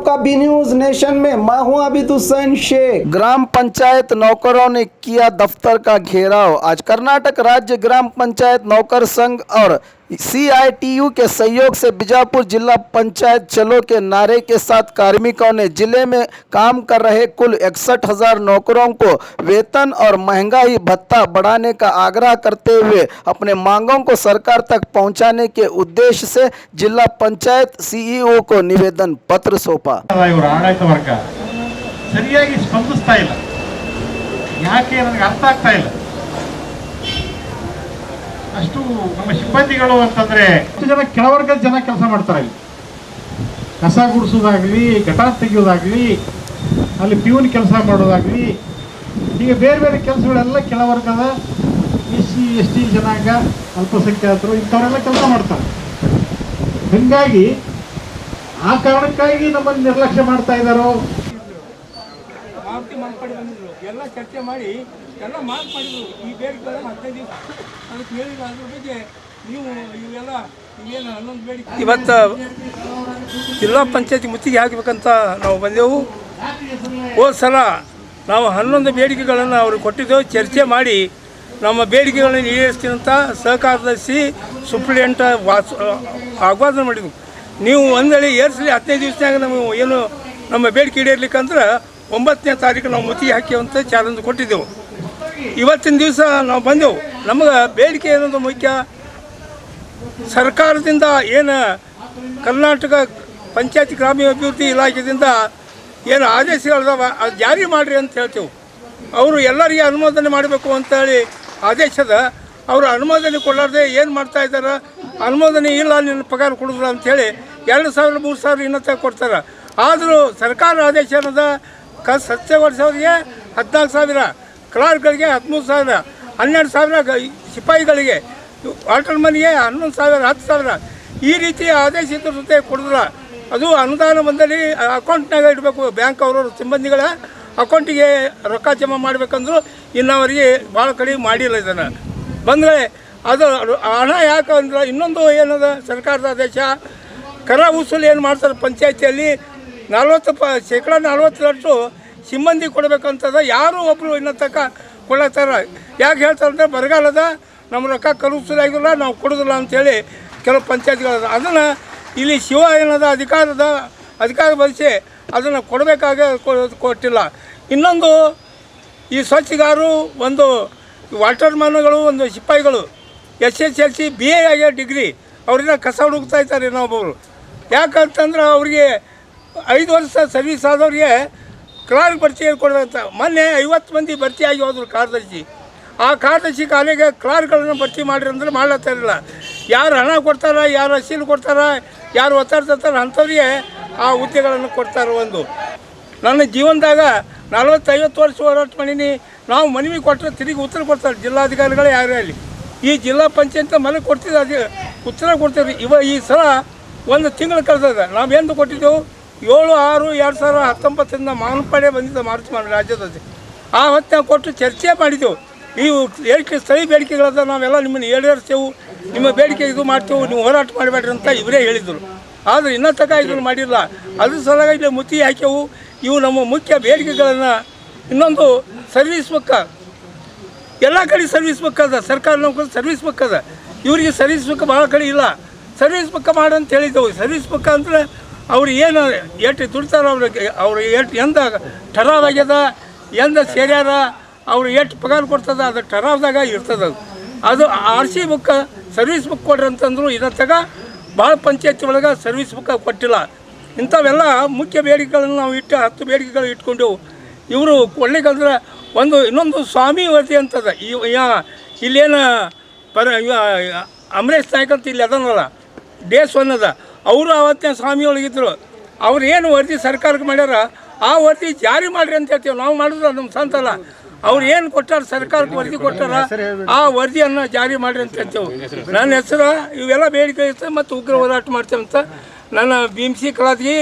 आपका B news nation में मैं हूं आबिद हुसैन शेख। ग्राम पंचायत नौकरों ने किया दफ्तर का घेराव। आज कर्नाटक राज्य ग्राम पंचायत नौकर संघ और CITU के सहयोग से बीजापुर जिला पंचायत चलो के नारे के साथ कार्मिकों ने जिले में काम कर रहे कुल 61,000 नौकरों को वेतन और महंगाई भत्ता बढ़ाने का आग्रह करते हुए अपने मांगों को सरकार तक पहुंचाने के उद्देश्य से जिला पंचायत CEO को निवेदन पत्र सौंपा। ಆಡಳಿತ ವರ್ಗ ಸರಿಯಾಗಿ ಸ್ಪಂದಿಸ್ತಾ ಇಲ್ಲ, ಯಾಕೆ ನನಗೆ ಅರ್ಥ ಆಗ್ತಾ ಇಲ್ಲ. ಅಷ್ಟು ನಮ್ಮ ಸಿಬ್ಬಂದಿಗಳು ಅಂತಂದ್ರೆ ಜನ ಕೆಳವರ್ಗದ ಜನ ಕೆಲಸ ಮಾಡ್ತಾರೆ. ಇಲ್ಲಿ ಕಸ ಗುಡಿಸೋದಾಗ್ಲಿ, ಗಟಾರ ತೆಗೆಯೋದಾಗ್ಲಿ, ಅಲ್ಲಿ ಪ್ಯೂನ್ ಕೆಲಸ ಮಾಡೋದಾಗ್ಲಿ, ಹೀಗೆ ಬೇರೆ ಬೇರೆ ಕೆಲಸಗಳೆಲ್ಲ ಕೆಳವರ್ಗದ SC ST ಜನಾಂಗ, ಅಲ್ಪಸಂಖ್ಯಾತರು ಇಂಥವರೆಲ್ಲ ಕೆಲಸ ಮಾಡ್ತಾರೆ. ಹೀಗಾಗಿ ಆ ಕಾರಣಕ್ಕಾಗಿ ನಮ್ಮನ್ನು ನಿರ್ಲಕ್ಷ್ಯ ಮಾಡ್ತಾ ಇದ್ದಾರೋ. ಮಾರ್ಪಾಡಿ ಬಂದಿದ್ರು, ಎಲ್ಲ ಚರ್ಚೆ ಮಾಡಿ ಎಲ್ಲ ಮಾಡಿದ್ರು. ಈ ಬೇಡಿಕೆಗಳನ್ನು 15 ದಿವಸ ಅದಕ್ಕೆ ಹೇಳಿದ್ರು. ಅದ್ರ ಬಗ್ಗೆ ನೀವು ಇವೆಲ್ಲ ಇವೇನು ಹನ್ನೊಂದು ಬೇಡಿಕೆ ಇವತ್ತು ಜಿಲ್ಲಾ ಪಂಚಾಯತಿ ಮುತ್ತಿಗೆ ಹಾಕಬೇಕಂತ ನಾವು ಬಂದೆವು. ಹೋದ ಸಲ ನಾವು 11 ಬೇಡಿಕೆಗಳನ್ನು ಅವ್ರಿಗೆ ಕೊಟ್ಟಿದ್ದೆವು. ಚರ್ಚೆ ಮಾಡಿ ನಮ್ಮ ಬೇಡಿಕೆಗಳನ್ನು ಈಡೇರಿಸ್ತೀನಿ ಅಂತ ಸಹಕಾರದರ್ಶಿ ಸುಪ್ರಿಡೆಂಟ್ ಆಹ್ವಾನ ಮಾಡಿದ್ವು. ನೀವು ಒಂದೇಳಿ ಏರ್ಸಲಿ 15 ದಿವಸನಾಗ ನಾವು ಏನು ನಮ್ಮ ಬೇಡಿಕೆ ಈಡೇರ್ಲಿಕ್ಕಂದ್ರೆ 9ನೇ ತಾರೀಕು ನಾವು ಮುತ್ತಿಗೆ ಹಾಕಿವಂತ ಚಾಲೆಂಜ್ ಕೊಟ್ಟಿದ್ದೆವು. ಇವತ್ತಿನ ದಿವಸ ನಾವು ಬಂದೆವು. ನಮಗೆ ಬೇಡಿಕೆ ಏನೊಂದು ಮುಖ್ಯ, ಸರ್ಕಾರದಿಂದ ಏನು ಕರ್ನಾಟಕ ಪಂಚಾಯತ್ ಗ್ರಾಮೀಣಾಭಿವೃದ್ಧಿ ಇಲಾಖೆಯಿಂದ ಏನು ಆದೇಶಗಳದಾವ ಅದು ಜಾರಿ ಮಾಡಿರಿ ಅಂತ ಹೇಳ್ತೇವೆ. ಅವರು ಎಲ್ಲರಿಗೆ ಅನುಮೋದನೆ ಮಾಡಬೇಕು ಅಂತೇಳಿ ಆದೇಶದ, ಅವರು ಅನುಮೋದನೆ ಕೊಡಲಾರ್ದೆ ಏನು ಮಾಡ್ತಾ ಇದ್ದಾರೆ, ಅನುಮೋದನೆ ಇಲ್ಲ ನಿನ್ನ ಪಗಾರ ಕೊಡೋದಿಲ್ಲ ಅಂಥೇಳಿ 2,000 3,000 ಇನ್ನತ್ತ ಕೊಡ್ತಾರೆ. ಆದರೂ ಸರ್ಕಾರ ಆದೇಶ ಅನ್ನೋದ ಸತ್ಯ ವರ್ಷವರಿಗೆ 14,000, ಕ್ಲಾರ್ಕ್ಗಳಿಗೆ 13,000, 12,000 ಸಿಪಾಯಿಗಳಿಗೆ, ವಾಟರ್ ಮನಿಗೆ 11,000, 10,000 ಈ ರೀತಿ ಆದೇಶ ಇದ್ರ ಜೊತೆ ಕೊಡೋದಿಲ್ಲ. ಅದು ಅನುದಾನ ಬಂದಲ್ಲಿ ಅಕೌಂಟ್ನಾಗ ಇಡಬೇಕು. ಬ್ಯಾಂಕ್ ಅವರು ಸಿಬ್ಬಂದಿಗಳ ಅಕೌಂಟಿಗೆ ರೊಕ್ಕ ಜಮಾ ಮಾಡಬೇಕಂದ್ರು ಇನ್ನವರಿಗೆ ಭಾಳ ಕಡೆ ಮಾಡಿಲ್ಲ. ಇದನ್ನು ಬಂದರೆ ಅದು ಹಣ ಯಾಕೆ ಅಂದ್ರೆ ಇನ್ನೊಂದು ಏನದ ಸರ್ಕಾರದ ಆದೇಶ, ಕರ ವಸೂಲಿ ಏನು ಮಾಡ್ತಾರೆ ಪಂಚಾಯತಿಯಲ್ಲಿ 40% ಸಿಬ್ಬಂದಿ ಕೊಡಬೇಕಂತದ. ಯಾರು ಒಬ್ಬರು ಇನ್ನೂ ತನಕ ಕೊಡ್ಲತ್ತಾರ. ಯಾಕೆ ಹೇಳ್ತಾರೆ ಅಂದರೆ ಬರಗಾಲದ ನಮ್ಮ ರೊಕ್ಕ ಕರ ವಸೂಲಿ ಆಗಿಲ್ಲ, ನಾವು ಕೊಡೋದಿಲ್ಲ ಅಂಥೇಳಿ ಕೆಲವು ಪಂಚಾಯತ್ಗಳದ. ಅದನ್ನು ಇಲ್ಲಿ ಶಿವ ಏನದ ಅಧಿಕಾರ ಬಲಿಸಿ ಅದನ್ನು ಕೊಡಬೇಕಾಗ ಕೊಟ್ಟಿಲ್ಲ. ಇನ್ನೊಂದು ಈ ಸ್ವಚ್ಛಗಾರರು, ಒಂದು ವಾಟರ್ ಮ್ಯಾನ್ಗಳು, ಒಂದು ಸಿಪಾಯಿಗಳು SSLC BA ಆಗ್ಯ ಡಿಗ್ರಿ ಅವ್ರನ್ನ ಕಸ ಹುಡುಕ್ತಾ ಇದ್ದಾರೆ ಇನ್ನೊಬ್ಬರು. ಯಾಕಂತಂದ್ರೆ ಅವ್ರಿಗೆ 5 ವರ್ಷ ಸರ್ವಿಸ್ ಆದವ್ರಿಗೆ ಕ್ಲಾರ್ಕ್ ಭರ್ತಿ ಕೊಡಬೇಕಂತ. ಮೊನ್ನೆ 50 ಮಂದಿ ಭರ್ತಿ ಆಗಿ ಹೋದ್ರು ಕಾರ್ಯದರ್ಶಿ. ಆ ಕಾರ್ಯದರ್ಶಿ ಕಾಲಿಗೆ ಕ್ಲಾರ್ಕ್ಗಳನ್ನು ಭರ್ತಿ ಮಾಡಿರಿ ಅಂದ್ರೆ ಮಾಡ್ಲತ್ತಾ ಇರಲಿಲ್ಲ. ಯಾರು ಹಣ ಕೊಡ್ತಾರೆ, ಯಾರು ಅಸೀಲು ಕೊಡ್ತಾರೆ, ಯಾರು ಒತ್ತಾಡ್ತಾರೆ ಅಂಥವ್ರಿಗೆ ಆ ಹುದ್ದೆಗಳನ್ನು ಕೊಡ್ತಾರೆ. ಒಂದು ನನ್ನ ಜೀವನದಾಗ 40-50 ವರ್ಷ ಹೋರಾಟ ಮಾಡೀನಿ. ನಾವು ಮನವಿ ಕೊಟ್ಟರೆ ತಿರುಗಿ ಉತ್ತರ ಕೊಡ್ತಾರೆ ಜಿಲ್ಲಾಧಿಕಾರಿಗಳು ಯಾರೇ ಅಲ್ಲಿ. ಈ ಜಿಲ್ಲಾ ಪಂಚಾಯತ್ ಮನೆ ಕೊಡ್ತಿದ್ದ ಅದು ಉತ್ತರ ಕೊಡ್ತೀವಿ. ಈ ಸಲ 1 ತಿಂಗಳು ಕಳೆದ ನಾವೇನು ಕೊಟ್ಟಿದ್ದೆವು 7/6/2019 ಮಾನಪಾಡೆ ಬಂದಿದ್ದ ಮಾರ್ಚ್ ರಾಜ್ಯದಲ್ಲಿ. ಆ ಹೊತ್ತಿನಾಗ ಕೊಟ್ಟು ಚರ್ಚೆ ಮಾಡಿದ್ದೆವು. ನೀವು ಸ್ಥಳೀಯ ಬೇಡಿಕೆಗಳಾದ ನಾವೆಲ್ಲ ನಿಮ್ಮನ್ನು ಈಡೇರಿಸ್ತೇವೆ, ನಿಮ್ಮ ಬೇಡಿಕೆ ಇದು ಮಾಡ್ತೇವೆ, ನೀವು ಹೋರಾಟ ಮಾಡಬೇಡ್ರಿ ಅಂತ ಇವರೇ ಹೇಳಿದರು. ಆದರೆ ಇನ್ನೂ ತನಕ ಇದನ್ನು ಮಾಡಿಲ್ಲ. ಅದ್ರ ಸಲುವಾಗಿ ಇಲ್ಲಿ ಮುತ್ತಿಗೆ ಹಾಕ್ಯವು. ಇವು ನಮ್ಮ ಮುಖ್ಯ ಬೇಡಿಕೆಗಳನ್ನು. ಇನ್ನೊಂದು ಸರ್ವಿಸ್ ಬುಕ್ಕ, ಎಲ್ಲ ಕಡೆ ಸರ್ವಿಸ್ ಬುಕ್ ಅದ, ಸರ್ಕಾರ ನೌಕರರು ಸರ್ವಿಸ್ ಬುಕ್ ಅದ. ಇವರಿಗೆ ಸರ್ವಿಸ್ ಬುಕ್ ಭಾಳ ಕಡೆ ಇಲ್ಲ. ಸರ್ವಿಸ್ ಬುಕ್ ಮಾಡಂತ ಹೇಳಿದ್ದೆವು. ಸರ್ವಿಸ್ ಬುಕ್ ಅಂದರೆ ಅವ್ರು ಏನು ಎಷ್ಟು ದುಡ್ತಾರೆ, ಅವ್ರು ಎಷ್ಟು ಎಂದ ಠರಾವ್ ಆಗ್ಯದ, ಎಂದ ಸೇರ್ಯಾರ, ಅವ್ರು ಎಷ್ಟು ಪಗಾರ ಕೊಡ್ತದ, ಅದು ಠರಾವ್ದಾಗ ಇರ್ತದೆ. ಅದು RC ಬುಕ್, ಸರ್ವಿಸ್ ಬುಕ್ ಕೊಡ್ರಿ ಅಂತಂದ್ರು. ಇದರ ತಗ ಭಾಳ ಪಂಚಾಯತಿ ಒಳಗೆ ಸರ್ವಿಸ್ ಬುಕ್ ಕೊಟ್ಟಿಲ್ಲ. ಇಂಥವೆಲ್ಲ ಮುಖ್ಯ ಬೇಡಿಕೆಗಳನ್ನು ನಾವು 10 ಬೇಡಿಕೆಗಳು ಇಟ್ಕೊಂಡೆವು. ಇವರು ಕೊಡ್ಲಿಕ್ಕಂದ್ರೆ ಇನ್ನೊಂದು ಸ್ವಾಮಿ ವರದಿ ಅಂತದ. ಇಲ್ಲೇನು ಅಮರೇಶ್ ನಾಯ್ಕ ಅಂತ ಇಲ್ಲಿ ಅದನ್ನಲ್ಲ, ಡೇಸ್ 1 ಅದ. ಅವರು ಆವತ್ತಿನ ಸ್ವಾಮಿ ಒಳಗಿದ್ರು. ಅವ್ರು ಏನು ವರದಿ ಸರ್ಕಾರಕ್ಕೆ ಮಾಡ್ಯಾರ ಆ ವರದಿ ಜಾರಿ ಮಾಡಿರಿ ಅಂತ ಹೇಳ್ತೀವಿ. ನಾವು ಮಾಡಿದ್ರೆ ನಮ್ಮ ಸಂತಲ್ಲ. ಅವ್ರು ಏನು ಕೊಟ್ಟಾರ, ಸರ್ಕಾರಕ್ಕೆ ವರದಿ ಕೊಟ್ಟಾರ, ಆ ವರದಿಯನ್ನು ಜಾರಿ ಮಾಡಿರಿ ಅಂತ ಹೇಳ್ತೇವೆ. ನನ್ನ ಹೆಸರು ಇವೆಲ್ಲ ಬೇಡಿಕೆ ಇರ್ತದೆ ಮತ್ತು ಉಗ್ರ ಹೋರಾಟ ಮಾಡ್ತೇವೆ ಅಂತ ನನ್ನ BMC ಕಲಾದಗಿ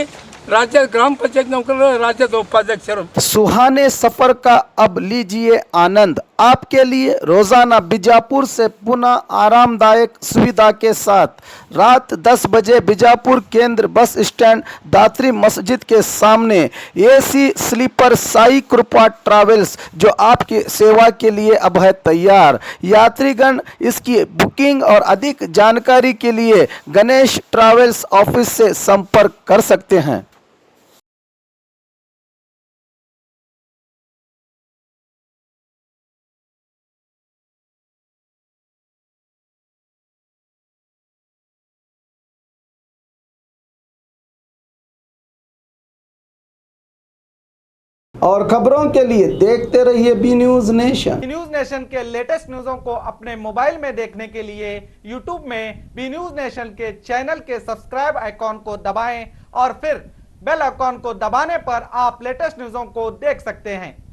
राज्य ग्राम पंचायत नौकर राज्य उपाध्यक्ष। सुहाने सफर का अब लीजिए आनंद। आपके लिए रोजाना बीजापुर से पुनः आरामदायक सुविधा के साथ रात 10 बजे बीजापुर केंद्र बस स्टैंड दात्री मस्जिद के सामने एसी स्लीपर साई कृपा ट्रैवल्स जो आपकी सेवा के लिए अब है तैयार। यात्रीगण इसकी बुकिंग और अधिक जानकारी के लिए गणेश ट्रैवल्स ऑफिस से संपर्क कर सकते हैं। और खबरों के लिए देखते रहिए B news nation. News nation के लेटेस्ट न्यूज़ों को अपने मोबाइल में देखने के लिए यूट्यूब में बी न्यूज नेशन के चैनल के सब्सक्राइब आइकॉन को दबाएं और फिर बेल आइकॉन को दबाने पर आप लेटेस्ट न्यूज़ों को देख सकते हैं।